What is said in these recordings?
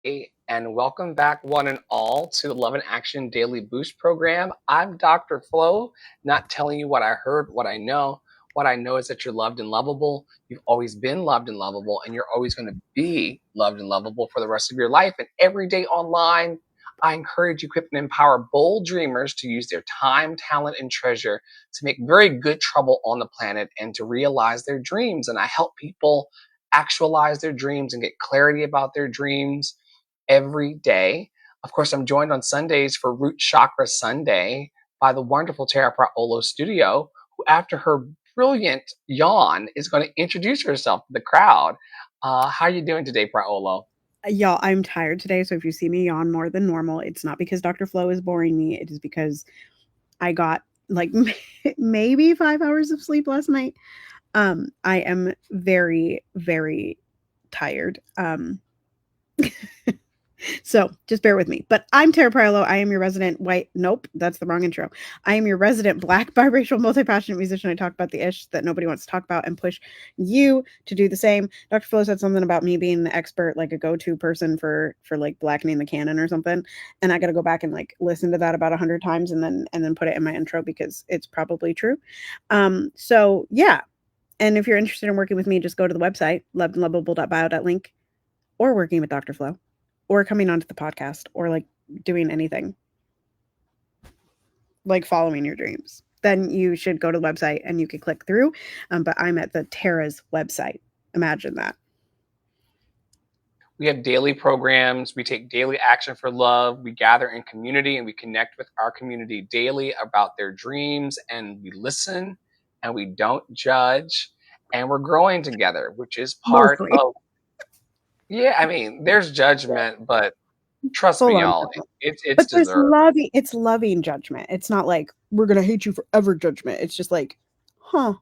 And welcome back, one and all, to the Love and Action Daily Boost program. I'm Dr. Flo, not telling you what I heard, what I know. What I know is that you're loved and lovable. You've always been loved and lovable, and you're always going to be loved and lovable for the rest of your life. And every day online, I encourage, equip, and empower bold dreamers to use their time, talent, and treasure to make very good trouble on the planet and to realize their dreams. And I help people actualize their dreams and get clarity about their dreams every day. Of course, I'm joined on Sundays for Root Chakra Sunday by the wonderful Tara Praolo Studio, who, after her brilliant yawn, is going to introduce herself to the crowd. How are you doing today, Praolo? Y'all, I'm tired today, so if you see me yawn more than normal, it's not because Dr. Flo is boring me. It is because I got like maybe 5 hours of sleep last night. I am very, very tired. So just bear with me. But I'm Tara Parlo. I am your resident white. Nope, that's the wrong intro. I am your resident black, biracial, multi-passionate musician. I talk about the ish that nobody wants to talk about and push you to do the same. Dr. Flo said something about me being the expert, like a go-to person for like blackening the canon or something. And I got to go back and like listen to that about 100 times and then put it in my intro because it's probably true. So yeah. And if you're interested in working with me, just go to the website, lovedandlovable.bio.link, or working with Dr. Flo, or coming onto the podcast, or like doing anything like following your dreams, then you should go to the website and you can click through. But I'm at the Tara's website. Imagine that. We have daily programs. We take daily action for love. We gather in community and we connect with our community daily about their dreams, and we listen and we don't judge, and we're growing together, which is part Mostly. of, yeah, I mean, there's judgment, but trust Full me, on y'all, judgment. it's But there's deserved. it's loving judgment. It's not like we're gonna hate you forever judgment. It's just like, huh,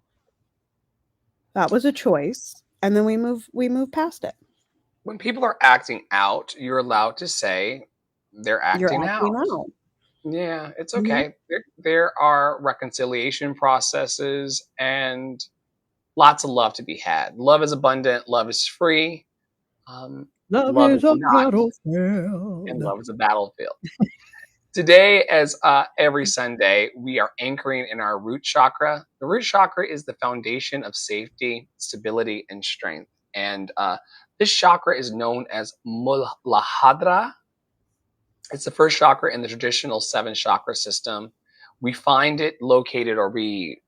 that was a choice. And then we move past it. When people are acting out, you're allowed to say they're You're acting acting out. out. Yeah, it's Mhm. okay. There are reconciliation processes and lots of love to be had. Love is abundant, love is free, um, Love love is is a not, and battlefield. love is a battlefield. Today, as every Sunday, we are anchoring in our root chakra. The root chakra is the foundation of safety, stability, and strength. And this chakra is known as Muladhara. It's the first chakra in the traditional seven chakra system. We find it located, or we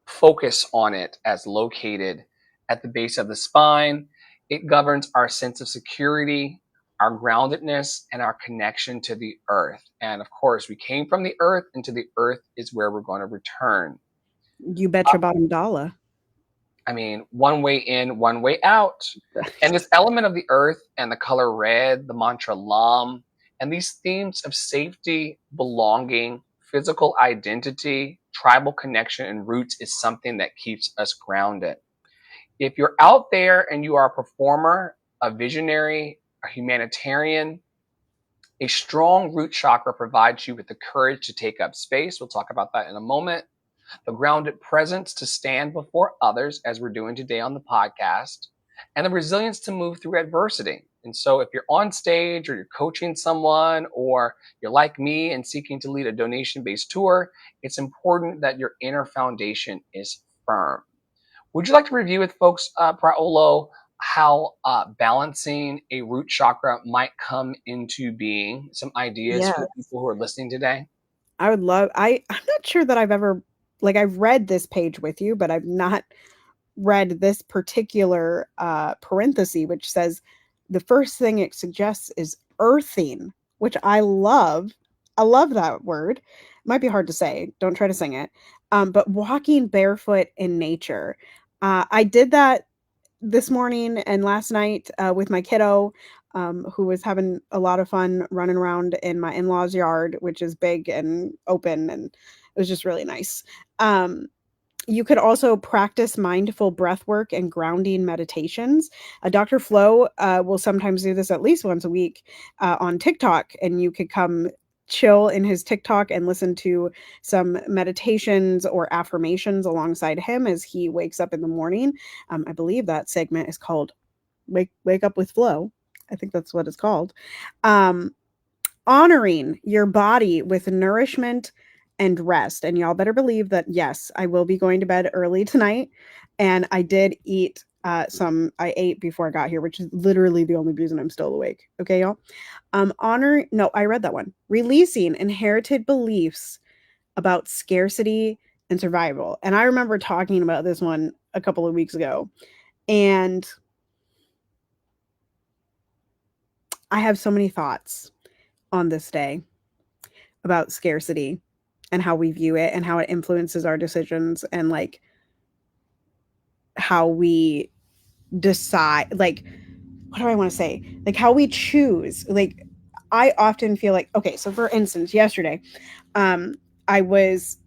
focus on it as located at the base of the spine. It governs our sense of security, our groundedness, and our connection to the earth. And of course, we came from the earth, and to the earth is where we're going to return. You bet Uh, your bottom dollar. I mean, one way in, one way out. And this element of the earth and the color red, the mantra Lam, and these themes of safety, belonging, physical identity, tribal connection, and roots is something that keeps us grounded. If you're out there and you are a performer, a visionary, a humanitarian, a strong root chakra provides you with the courage to take up space. We'll talk about that in a moment. The grounded presence to stand before others, as we're doing today on the podcast, and the resilience to move through adversity. And so, if you're on stage or you're coaching someone, or you're like me and seeking to lead a donation based tour, it's important that your inner foundation is firm. Would you like to review with folks, Praolo, how balancing a root chakra might come into being? Some ideas for Yeah. the people who are listening today? I would love I'm not sure that I've ever like I've read this page with you, but I've not read this particular parenthesis which says the first thing it suggests is earthing, which I love. I love that word. It might be hard to say. Don't try to sing it. But walking barefoot in nature. I did that this morning and last night with my kiddo, who was having a lot of fun running around in my in-laws yard, which is big and open, and it was just really nice. You could also practice mindful breath work and grounding meditations. Dr. Flo will sometimes do this at least once a week on TikTok, and you could come chill in his TikTok and listen to some meditations or affirmations alongside him as he wakes up in the morning. I believe that segment is called Wake Up with Flo. I think that's what it's called. Um, Honoring your body with nourishment and rest. And y'all better believe that, yes, I will be going to bed early tonight. And I did eat I ate before I got here, which is literally the only reason I'm still awake. Okay, y'all. No, I read that one. Releasing inherited beliefs about scarcity and survival. And I remember talking about this one a couple of weeks ago. And I have so many thoughts on this day about scarcity and how we view it and how it influences our decisions and like how we decide, like, what do I want to say, like how we choose. Like, I often feel like, okay, so for instance, yesterday I was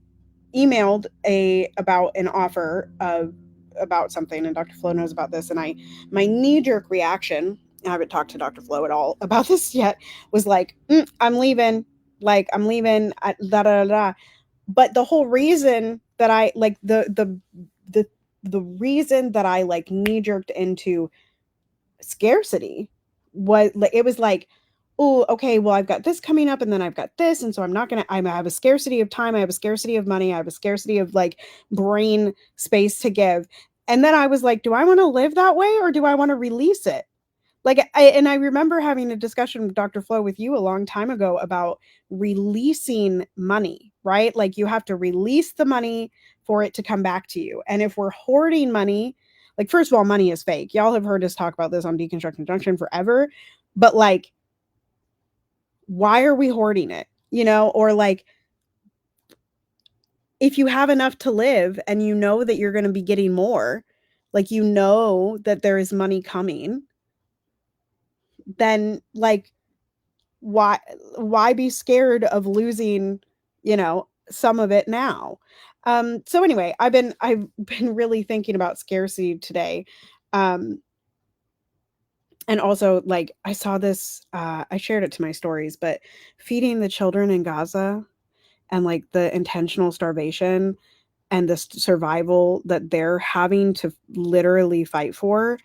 emailed a about an offer of about something, and Dr. Flo knows about this, and my knee-jerk reaction, I haven't talked to Dr. Flo at all about this yet, was like, I'm leaving, like I'm leaving, da da da. But the whole reason that I like the the reason that I like knee jerked into scarcity was like, it was like, oh, okay, well, I've got this coming up and then I've got this. And so I have a scarcity of time. I have a scarcity of money. I have a scarcity of like brain space to give. And then I was like, do I want to live that way or do I want to release it? Like, and I remember having a discussion with Dr. Flo with you a long time ago about releasing money, right? Like you have to release the money for it to come back to you. And if we're hoarding money, like first of all, money is fake. Y'all have heard us talk about this on Deconstruction Junction forever, but like, why are we hoarding it? You know, or like, if you have enough to live and you know that you're going to be getting more, like you know that there is money coming, then like why why be scared of losing, you know, some of it now? So anyway, I've been really thinking about scarcity today. um and also like I saw this, I shared it to my stories, but feeding the children in Gaza and like the intentional starvation and the survival that they're having to literally fight for.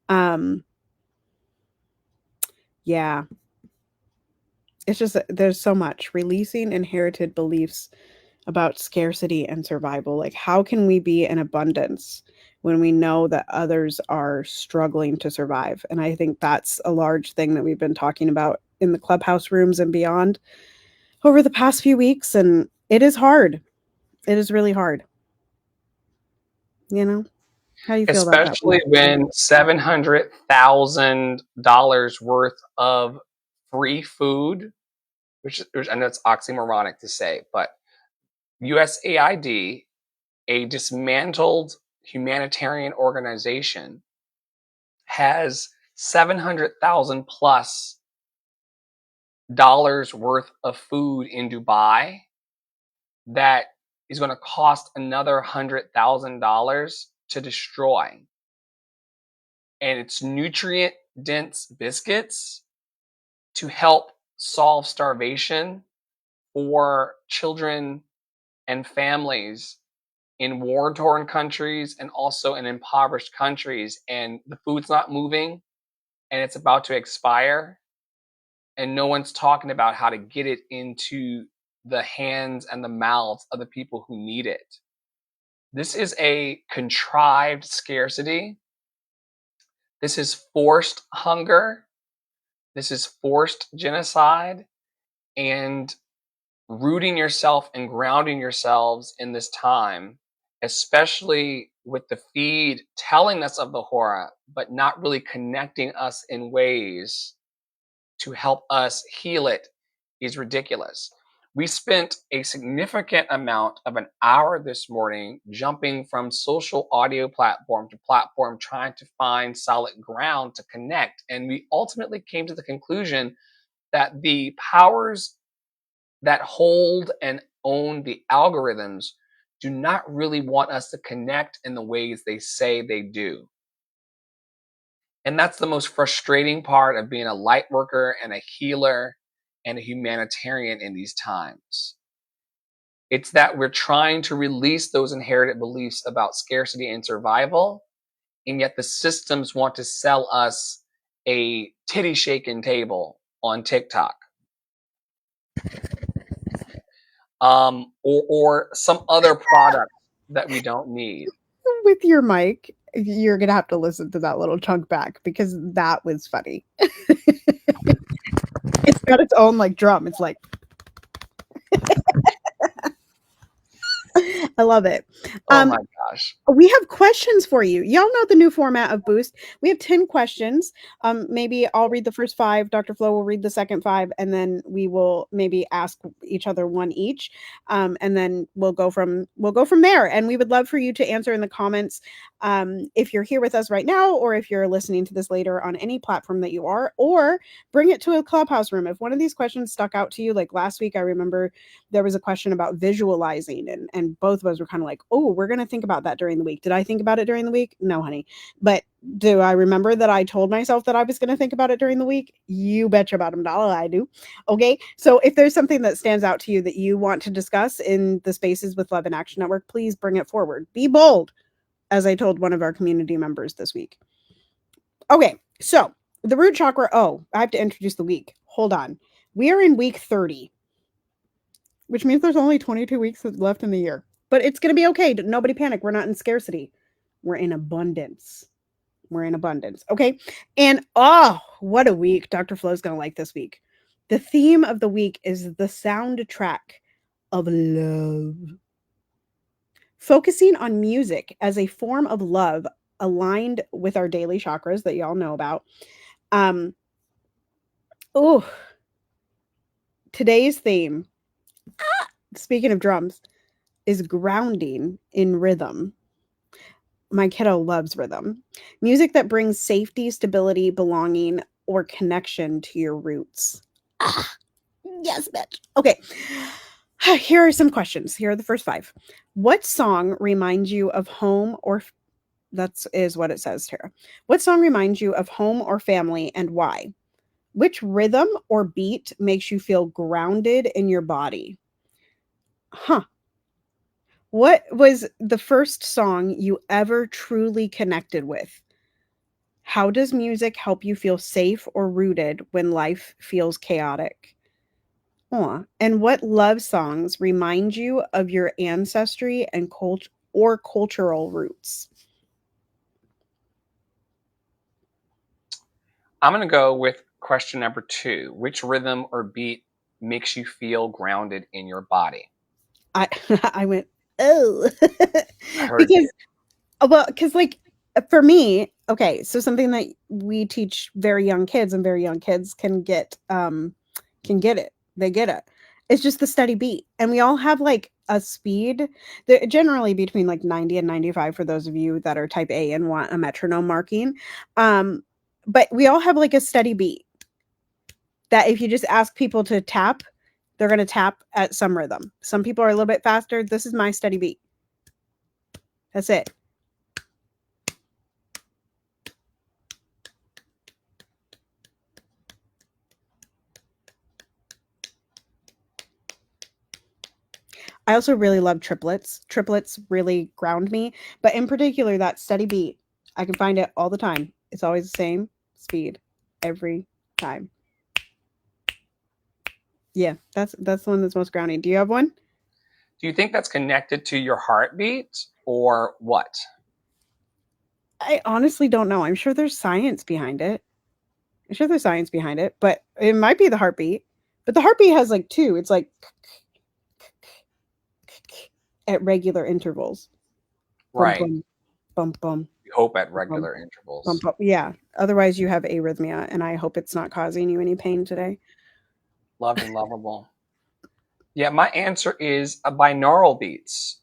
um yeah, it's just there's so much releasing inherited beliefs about scarcity and survival. Like, how can we be in abundance when we know that others are struggling to survive? And I think that's a large thing that we've been talking about in the clubhouse rooms and beyond over the past few weeks. And it is hard. It is really hard. You know, how do you feel about that one? Especially when $700,000 worth of free food, which I know it's oxymoronic to say, but USAID, a dismantled humanitarian organization, has 700,000 plus dollars worth of food in Dubai that is going to cost another $100,000 to destroy. And it's nutrient dense biscuits to help solve starvation for children and families in war torn countries and also in impoverished countries. And the food's not moving and it's about to expire. And no one's talking about how to get it into the hands and the mouths of the people who need it. This is a contrived scarcity. This is forced hunger. This is forced genocide. And rooting yourself and grounding yourselves in this time, especially with the feed telling us of the horror, but not really connecting us in ways to help us heal it, is ridiculous. We spent a significant amount of an hour this morning jumping from social audio platform to platform, trying to find solid ground to connect. And we ultimately came to the conclusion that the powers that hold and own the algorithms do not really want us to connect in the ways they say they do. And that's the most frustrating part of being a light worker and a healer and a humanitarian in these times. It's that we're trying to release those inherited beliefs about scarcity and survival, and yet the systems want to sell us a titty shaking table on TikTok, or some other product that we don't need. With your mic, you're gonna have to listen to that little chunk back because that was funny. It's got its own like drum. It's like I love it. Oh my gosh. We have questions for you. Y'all know the new format of Boost. We have 10 questions. Maybe I'll read the first five, Dr. Flo will read the second five, and then we will maybe ask each other one each. And then we'll go from there. And we would love for you to answer in the comments if you're here with us right now, or if you're listening to this later on any platform that you are, or bring it to a clubhouse room. If one of these questions stuck out to you, like last week, I remember there was a question about visualizing, and both of us were kind of like, oh, we're going to think about that during the week. Did I think about it during the week? No, honey. But do I remember that I told myself that I was going to think about it during the week? You betcha bottom dollar I do. Okay. So if there's something that stands out to you that you want to discuss in the Spaces with Love and Action Network, please bring it forward. Be bold, as I told one of our community members this week. Okay. So the root chakra. Oh, I have to introduce the week. Hold on. We are in week 30, which means there's only 22 weeks left in the year. But it's going to be okay. Nobody panic. We're not in scarcity. We're in abundance. We're in abundance. Okay. And oh, what a week. Dr. Flo's going to like this week. The theme of the week is the soundtrack of love. Focusing on music as a form of love aligned with our daily chakras that y'all know about. Oh, today's theme, speaking of drums, is grounding in rhythm. My kiddo loves rhythm. Music that brings safety, stability, belonging, or connection to your roots. Ah, yes, bitch. Okay. Here are some questions. Here are the first five. What song reminds you of home or that is what it says here. What song reminds you of home or family and why? Which rhythm or beat makes you feel grounded in your body? Huh. What was the first song you ever truly connected with? How does music help you feel safe or rooted when life feels chaotic? Aw. And what love songs remind you of your ancestry and cultural roots? I'm going to go with question number 2. Which rhythm or beat makes you feel grounded in your body? I I went, oh, I heard you. because well, because like for me, okay, so something that we teach very young kids, and very young kids can get it. They get it. It's just the steady beat. And we all have like a speed that generally between like 90 and 95 for those of you that are type A and want a metronome marking. Um, but we all have like a steady beat that if you just ask people to tap, they're going to tap at some rhythm. Some people are a little bit faster. This is my steady beat. That's it. I also really love triplets. Triplets really ground me, but in particular, that steady beat, I can find it all the time. It's always the same speed every time. Yeah, that's the one that's most grounding. Do you have one? Do you think that's connected to your heartbeat or what? I honestly don't know. I'm sure there's science behind it. I'm sure there's science behind it, but it might be the heartbeat. But the heartbeat has like two. It's like at regular intervals. Bum Right. bum bum bum We hope at bum regular bum intervals. bum. Yeah. Otherwise, you have arrhythmia, and I hope it's not causing you any pain today. Loved and lovable. Yeah, my answer is binaural beats.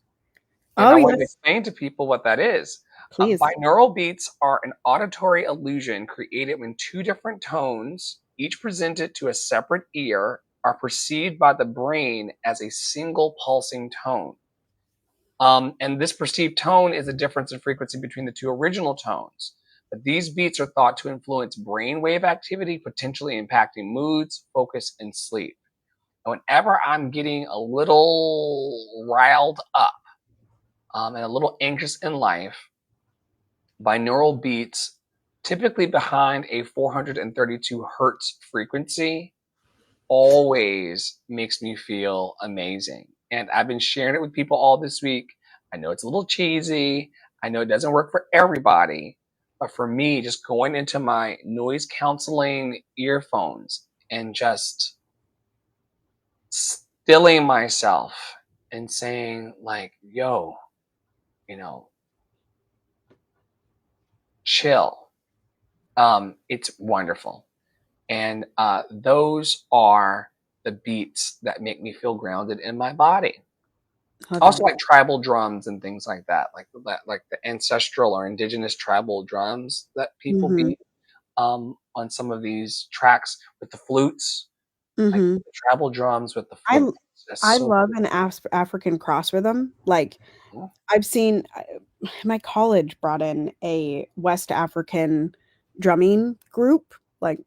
And Oh I want to yes, explain to people what that is. please. Binaural beats are an auditory illusion created when two different tones, each presented to a separate ear, are perceived by the brain as a single pulsing tone. And this perceived tone is a difference in frequency between the two original tones. But these beats are thought to influence brainwave activity, potentially impacting moods, focus, and sleep. And whenever I'm getting a little riled up and a little anxious in life, binaural beats typically behind a 432 hertz frequency, always makes me feel amazing. And I've been sharing it with people all this week. I know it's a little cheesy. I know it doesn't work for everybody. But for me, just going into my noise canceling earphones and just stilling myself and saying, like, yo, you know, chill. It's wonderful. And those are the beats that make me feel grounded in my body. Love Also, that. like tribal drums and things like that, like the ancestral or indigenous tribal drums that people Mm-hmm. beat on some of these tracks with the flutes, like Mm-hmm. the tribal drums with the I flutes. It's I so love an African cross rhythm. Like cool. I've seen my college brought in a West African drumming group. Like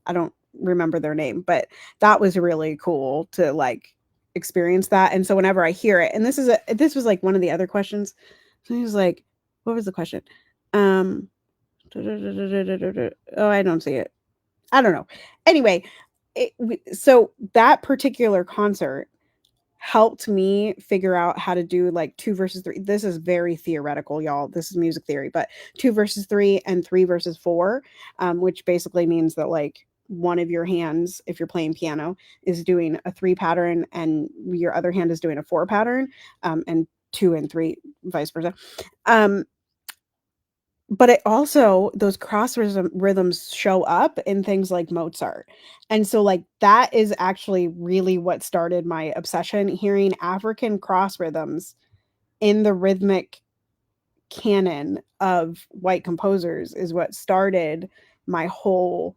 I don't remember their name, but that was really cool to like experience that. And so whenever I hear it, and this was like one of the other questions. So he was like, what was the question? Um oh, I don't see it. I don't know. Anyway, so that particular concert helped me figure out how to do like 2 versus 3. This is very theoretical, y'all. This is music theory, but 2 versus 3 and 3 versus 4, which basically means that like one of your hands, if you're playing piano, is doing a 3 pattern and your other hand is doing a 4 pattern, and 2 and 3, vice versa. Um, but it also those rhythms show up in things like Mozart. And so like that is actually really what started my obsession. Hearing African cross rhythms in the rhythmic canon of white composers is what started my whole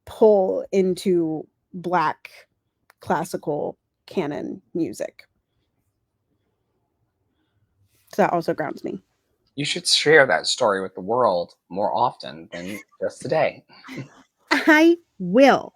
pull into black classical canon music. So that also grounds me. You should share that story with the world more often than just today. I will.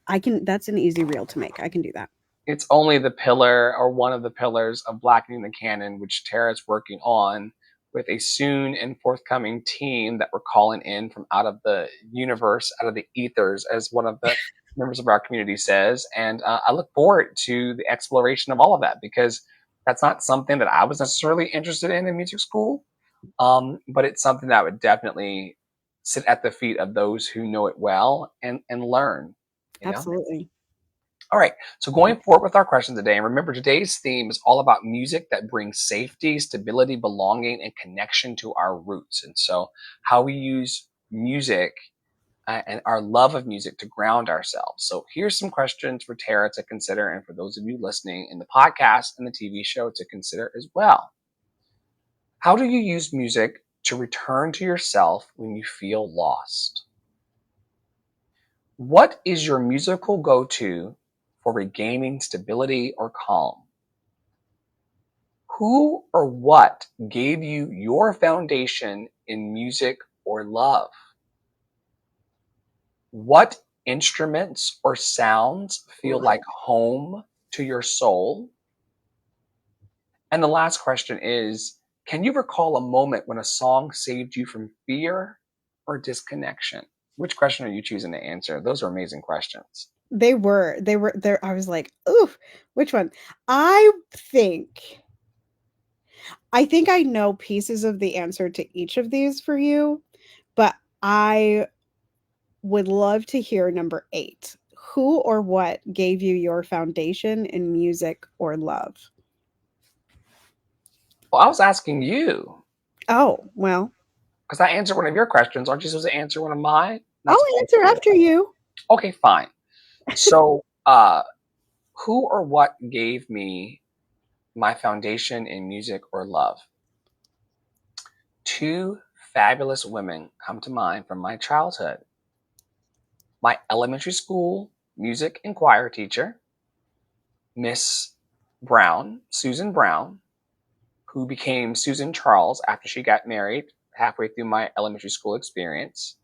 I can that's an easy reel to make. I can do that. It's only the pillar or one of the pillars of blackening the canon, which Tara's working on with a soon and forthcoming team that we're calling in from out of the universe, out of the ethers, as one of the members of our community says. And I look forward to the exploration of all of that because that's not something that I was necessarily interested in music school, but it's something that would definitely sit at the feet of those who know it well and learn, you know? Absolutely. All right. So going forward with our question today, and remember today's theme is all about music that brings safety, stability, belonging, and connection to our roots. And so how we use music and our love of music to ground ourselves. So here's some questions for Tara to consider, and for those of you listening in the podcast and the TV show to consider as well. How do you use music to return to yourself when you feel lost? What is your musical go-to for regaining stability or calm? Who or what gave you your foundation in music or love? What instruments or sounds feel like home to your soul? And the last question is, can you recall a moment when a song saved you from fear or disconnection? Which question are you choosing to answer? Those are amazing questions. They were there. I was like, ooh, which one? I think, I think I know pieces of the answer to each of these for you, but I would love to hear number 8. Who or what gave you your foundation in music or love? Well, I was asking you Oh, well, because I answered one of your questions. Aren't you supposed to answer one of mine? Not I'll supposed answer to. after you. Okay, fine. So, who or what gave me my foundation in music or love? Two fabulous women come to mind from my childhood. My elementary school music and choir teacher, Miss Brown, Susan Brown, who became Susan Charles after she got married halfway through my elementary school experience.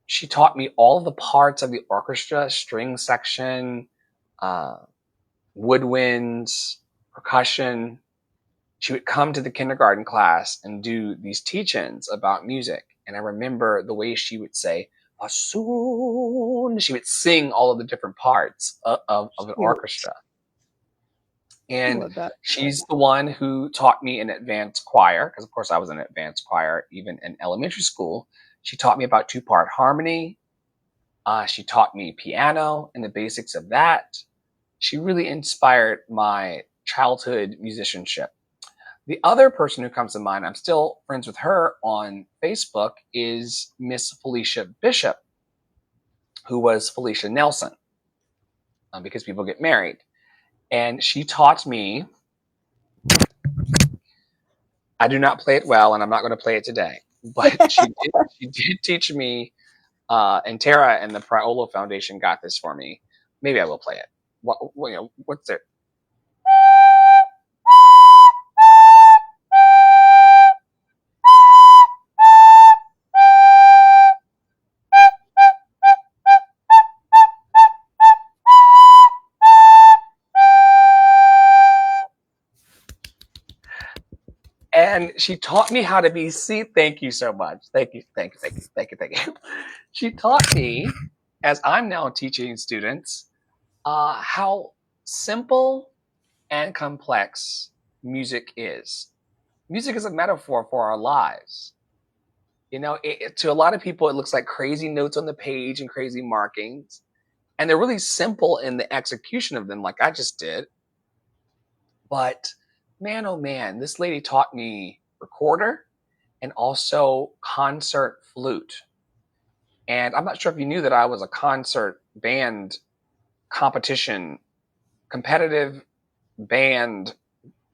She taught me all of the parts of the orchestra, string section, uh, woodwinds, percussion. She would come to the kindergarten class and do these teach-ins about music. And I remember the way she would say, bassoon. She would sing all of the different parts of an Cute. orchestra. I And love that. she's the one who taught me in advanced choir, because of course I was in advanced choir even in elementary school. She taught me about two-part harmony. She taught me piano and the basics of that. She really inspired my childhood musicianship. The other person who comes to mind, I'm still friends with her on Facebook, is Miss Felicia Bishop, who was Felicia Nelson, because people get married. And she taught me, I do not play it well, and I'm not going to play it today, but she did teach me, and Tara and the Priolo Foundation got this for me. Maybe I will play it. What's it? And she taught me how to be see. Thank you so much. Thank you, thank you, thank you, thank you, thank you. She taught me, as I'm now teaching students, how simple and complex music is. Music is a metaphor for our lives. To a lot of people, it looks like crazy notes on the page and crazy markings, and they're really simple in the execution of them, like I just did. But man, oh man, this lady taught me recorder and also concert flute. And I'm not sure if you knew that I was a concert band competition, competitive band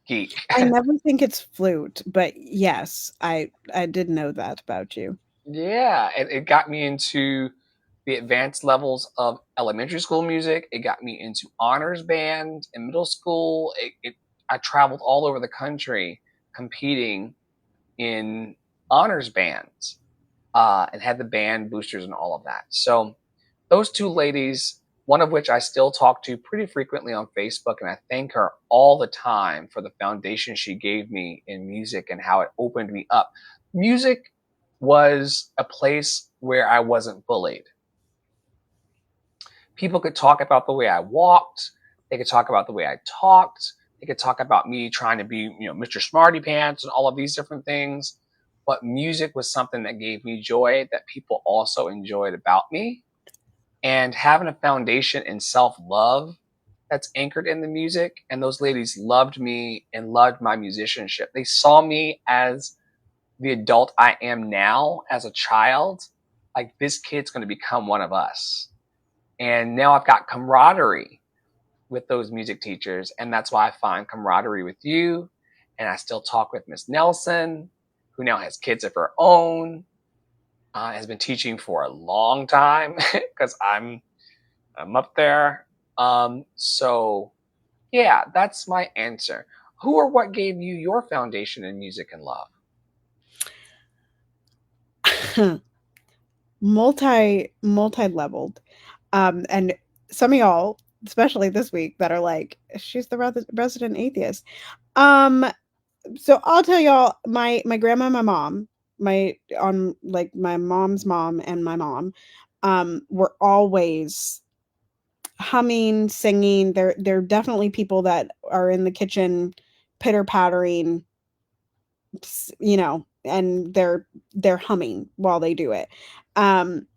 geek. I never think it's flute, but yes, I did know that about you. Yeah, it got me into the advanced levels of elementary school music. It got me into honors band in middle school. I traveled all over the country competing in honors bands, and had the band boosters and all of that. So those two ladies, one of which I still talk to pretty frequently on Facebook, and I thank her all the time for the foundation she gave me in music and how it opened me up. Music was a place where I wasn't bullied. People could talk about the way I walked, they could talk about the way I talked, they could talk about me trying to be, Mr. Smarty Pants and all of these different things. But music was something that gave me joy that people also enjoyed about me. And having a foundation in self love that's anchored in the music. And those ladies loved me and loved my musicianship. They saw me as the adult I am now as a child. Like, this kid's going to become one of us. And now I've got camaraderie with those music teachers. And that's why I find camaraderie with you. And I still talk with Miss Nelson, who now has kids of her own, has been teaching for a long time because I'm up there. So yeah, that's my answer. Who or what gave you your foundation in music and love? Multi-leveled. And some of y'all, especially this week, that are like, she's the resident atheist. Um, so I'll tell y'all, my grandma and my mom, my mom's mom and my mom, were always humming, singing. They're definitely people that are in the kitchen pitter pattering, and they're humming while they do it. Um,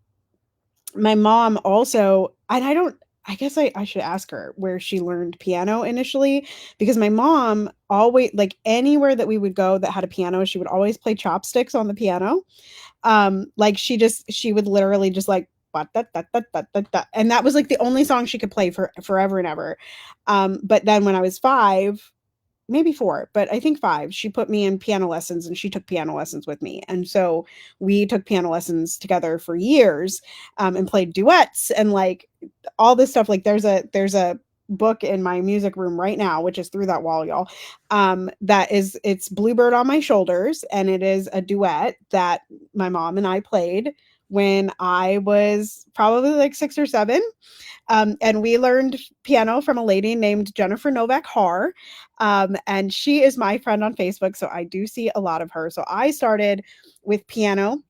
my mom also, and I guess I should ask her where she learned piano initially, because my mom always, like, anywhere that we would go that had a piano, she would always play chopsticks on the piano. Like, she would literally just like, "Ba, da, da, da, da, da, da," and that was like the only song she could play for forever and ever. But then when I was 5, maybe 4, but I think 5, she put me in piano lessons, and she took piano lessons with me. And so we took piano lessons together for years, and played duets and like all this stuff. Like, there's a book in my music room right now, which is through that wall, y'all. It's Bluebird on My Shoulders, and it is a duet that my mom and I played when I was probably like 6 or 7. And we learned piano from a lady named Jennifer Novak Haar. And she is my friend on Facebook. So I do see a lot of her. So I started with piano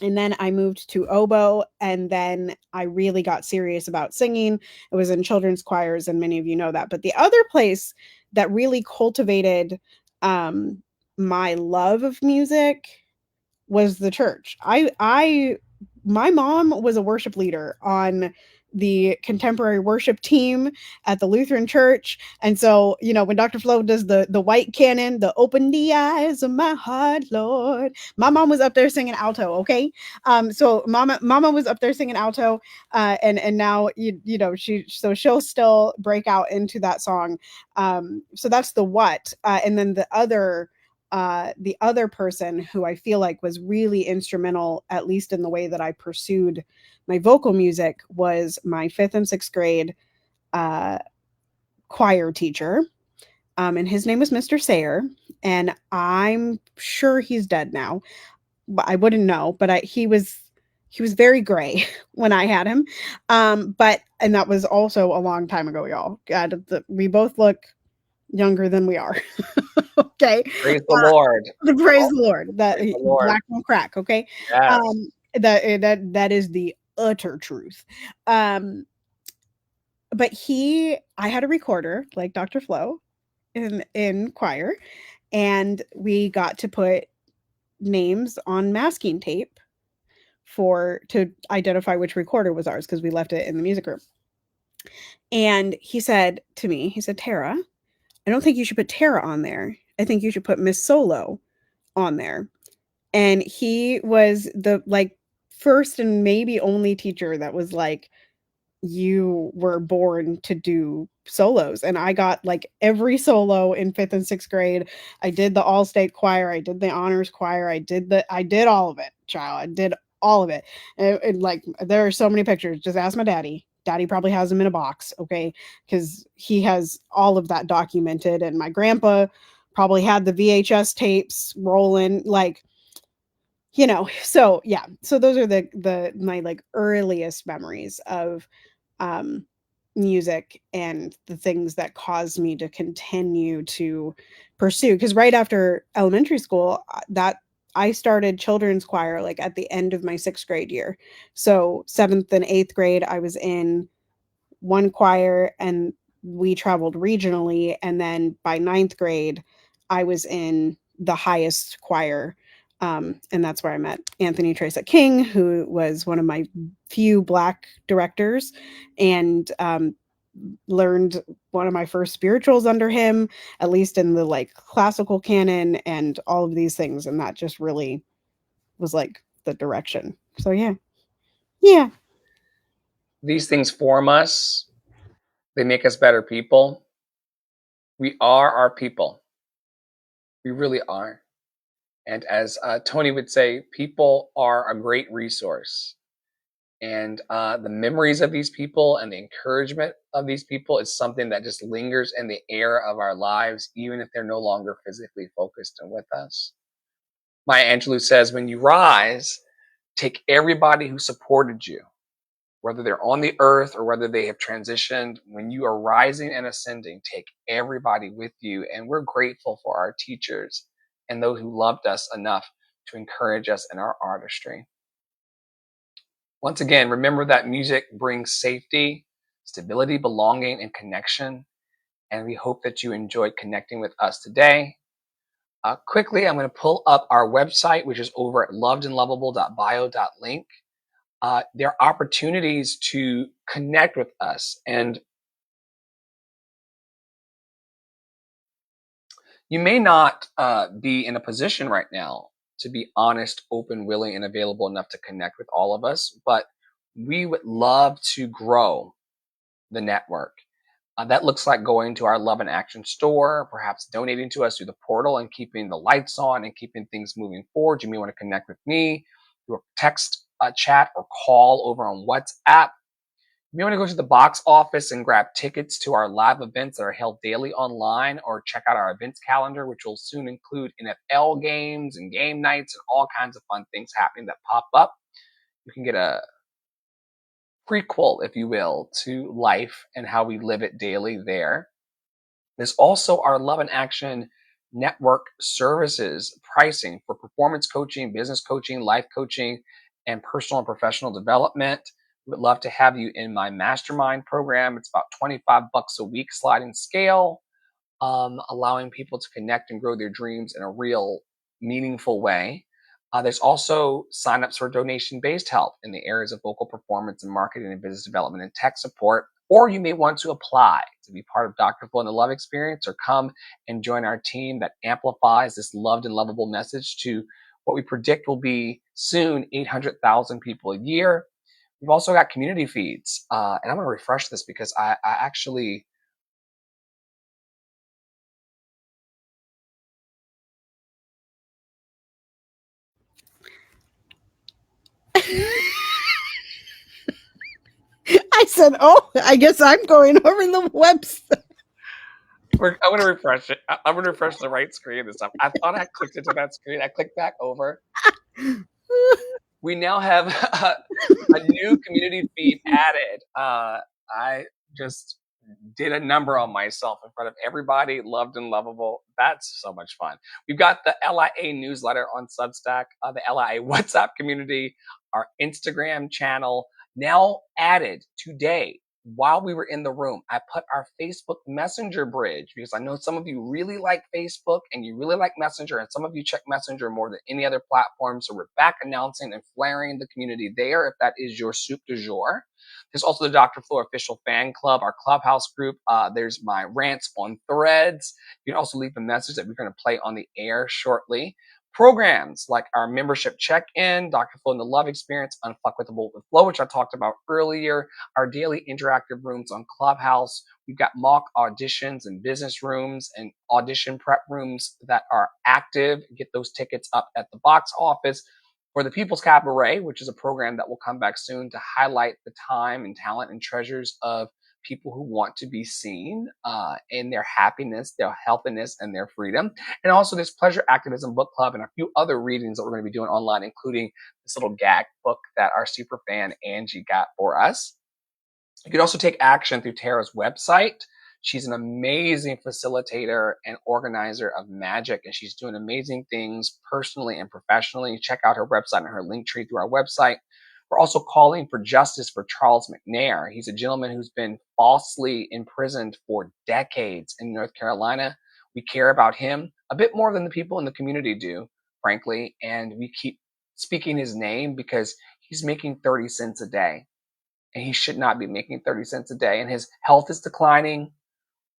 And then I moved to oboe, and then I really got serious about singing. It was in children's choirs, and many of you know that. But the other place that really cultivated um, my love of music was the church. My mom was a worship leader on the contemporary worship team at the Lutheran church. And so, when Dr. Flo does the white canon, the open the eyes of my heart, Lord. My mom was up there singing alto, okay? So mama was up there singing alto, and now she'll still break out into that song. So that's the what. And then the other person who I feel like was really instrumental, at least in the way that I pursued my vocal music, was my fifth and sixth grade uh, choir teacher. And his name was Mr. Sayer. And I'm sure he's dead now, but I wouldn't know. But he was very gray when I had him. And that was also a long time ago, y'all. God, we both look younger than we are. Okay. Praise the Lord. Praise Oh, the Lord. That praise the Lord. black don't crack. Okay. Yes. That is the utter truth. Um, but I had a recorder like Dr. Flo in choir, and we got to put names on masking tape to identify which recorder was ours because we left it in the music room. And he said to me, he said, Tara, I don't think you should put Tara on there. I think you should put Miss Solo on there. And he was the first and maybe only teacher that was like, you were born to do solos. And I got like every solo in fifth and sixth grade. I did the all-state choir, I did the honors choir, I did all of it, child. I did all of it. And like there are so many pictures. Just ask my daddy. Daddy probably has them in a box, okay? Because he has all of that documented. And my grandpa probably had the VHS tapes rolling, so yeah. So those are the my like earliest memories of um music and the things that caused me to continue to pursue, because right after elementary school, that I started children's choir like at the end of my sixth grade year. So seventh and eighth grade I was in one choir, and we traveled regionally, and then by ninth grade I was in the highest choir. And that's where I met Anthony Tracek King, who was one of my few Black directors, and learned one of my first spirituals under him, at least in the like classical canon and all of these things. And that just really was like the direction. So yeah. Yeah. These things form us. They make us better people. We are our people. We really are. And as Tony would say, people are a great resource. And the memories of these people and the encouragement of these people is something that just lingers in the air of our lives, even if they're no longer physically focused and with us. Maya Angelou says, when you rise, take everybody who supported you, whether they're on the earth or whether they have transitioned. When you are rising and ascending, take everybody with you. And we're grateful for our teachers and those who loved us enough to encourage us in our artistry. Once again, remember that music brings safety, stability, belonging, and connection. And we hope that you enjoyed connecting with us today. Quickly, I'm going to pull up our website, which is over at lovedandlovable.bio.link. There are opportunities to connect with us. And you may not be in a position right now to be honest, open, willing, and available enough to connect with all of us, but we would love to grow the network. That looks like going to our Love and Action store, perhaps donating to us through the portal and keeping the lights on and keeping things moving forward. You may want to connect with me through a text chat or call over on WhatsApp. You may want to go to the box office and grab tickets to our live events that are held daily online, or check out our events calendar, which will soon include NFL games and game nights and all kinds of fun things happening that pop up. You can get a prequel, if you will, to life and how we live it daily there. There's also our Love and Action network services pricing for performance coaching, business coaching, life coaching, and personal and professional development. We would love to have you in my mastermind program. It's about $25 a week sliding scale, allowing people to connect and grow their dreams in a real, meaningful way. There's also signups for donation-based help in the areas of vocal performance and marketing and business development and tech support. Or you may want to apply to be part of Dr. Flow and the Love Experience, or come and join our team that amplifies this loved and lovable message to what we predict will be soon 800,000 people a year. We've also got community feeds, and I'm going to refresh this because I actually I said, oh, I guess I'm going over the website. I'm going to refresh it. I'm going to refresh the right screen this time. I thought I clicked into that screen. I clicked back over. We now have a new community feed added. I just did a number on myself in front of everybody, loved and lovable. That's so much fun. We've got the LIA newsletter on Substack, the LIA WhatsApp community, our Instagram channel, now added today. While we were in the room, I put our Facebook Messenger bridge because I know some of you really like Facebook and you really like Messenger, and some of you check Messenger more than any other platform. So we're back announcing and flaring the community there if that is your soup du jour. There's also the Dr. Flow official fan club, our clubhouse group. There's my rants on threads. You can also leave a message that we're going to play on the air shortly. Programs like our membership check-in, Dr. Flow and the Love Experience, Unfuckwithable with Flow, which I talked about earlier, our daily interactive rooms on Clubhouse. We've got mock auditions and business rooms and audition prep rooms that are active. Get those tickets up at the box office. For the People's Cabaret, which is a program that will come back soon to highlight the time and talent and treasures of people who want to be seen in their happiness, their healthiness, and their freedom. And also this Pleasure Activism Book Club and a few other readings that we're going to be doing online, including this little gag book that our super fan Angie got for us. You can also take action through Tara's website. She's an amazing facilitator and organizer of magic, and she's doing amazing things personally and professionally. Check out her website and her link tree through our website. We're also calling for justice for Charles McNair. He's a gentleman who's been falsely imprisoned for decades in North Carolina. We care about him a bit more than the people in the community do, frankly, and we keep speaking his name because he's making 30 cents a day. And he should not be making 30 cents a day. And his health is declining.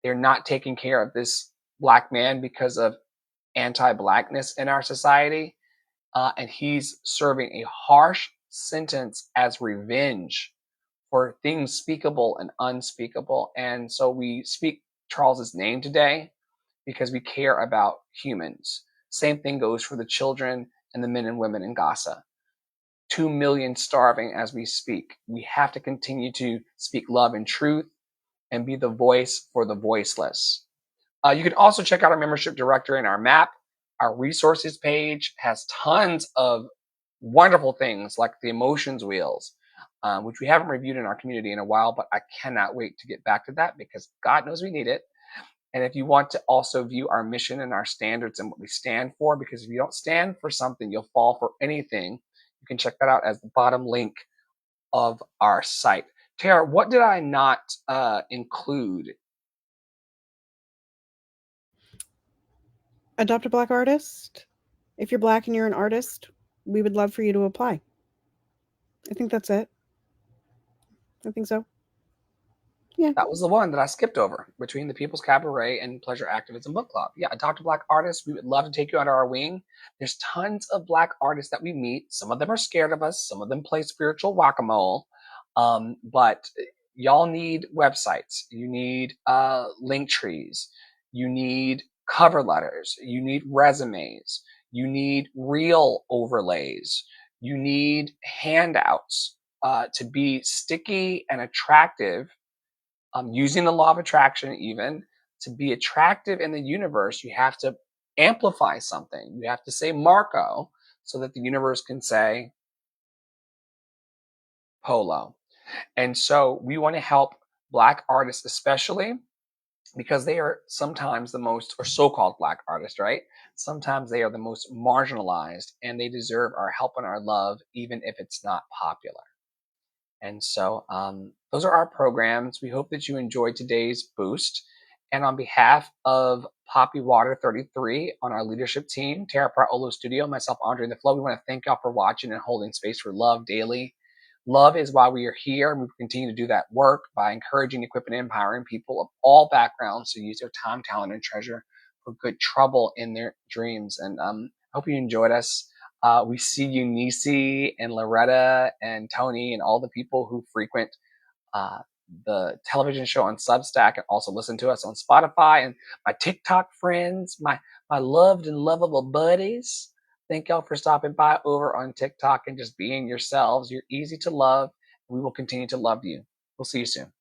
They're not taking care of this Black man because of anti-Blackness in our society. And he's serving a harsh sentence as revenge for things speakable and unspeakable. And so we speak Charles's name today because we care about humans. Same thing goes for the children and the men and women in Gaza. 2 million starving as we speak. We have to continue to speak love and truth and be the voice for the voiceless. You can also check out our membership directory and our map. Our resources page has tons of wonderful things like the emotions wheels, which we haven't reviewed in our community in a while, but I cannot wait to get back to that because God knows we need it. And if you want to also view our mission and our standards and what we stand for, because if you don't stand for something, you'll fall for anything. You can check that out as the bottom link of our site. Tara, what did I not include? Adopt a Black artist. If you're Black and you're an artist, we would love for you to apply. I think that's it. I think so. Yeah. That was the one that I skipped over between the People's Cabaret and Pleasure Activism Book Club. Yeah, Adopt a Black artist. We would love to take you under our wing. There's tons of Black artists that we meet. Some of them are scared of us. Some of them play spiritual whack-a-mole. But y'all need websites. You need link trees. You need cover letters. You need resumes. You need reel overlays. You need handouts to be sticky and attractive. Using the law of attraction, even to be attractive in the universe, you have to amplify something. You have to say Marco so that the universe can say Polo. And so we want to help Black artists, especially because they are sometimes the most, or so-called Black artists, right? Sometimes they are the most marginalized, and they deserve our help and our love, even if it's not popular. And so those are our programs. We hope that you enjoyed today's boost. And on behalf of Poppy Water 33 on our leadership team, Tara Pratt Olo Studio, myself, Andre and the Flow, we want to thank y'all for watching and holding space for love daily. Love is why we are here, and we continue to do that work by encouraging, equipping, and empowering people of all backgrounds to use their time, talent, and treasure for good trouble in their dreams. And I hope you enjoyed us. We see you, Nisi and Loretta and Tony and all the people who frequent uh, the television show on Substack and also listen to us on Spotify, and my TikTok friends, my loved and lovable buddies. Thank y'all for stopping by over on TikTok and just being yourselves. You're easy to love. We will continue to love you. We'll see you soon.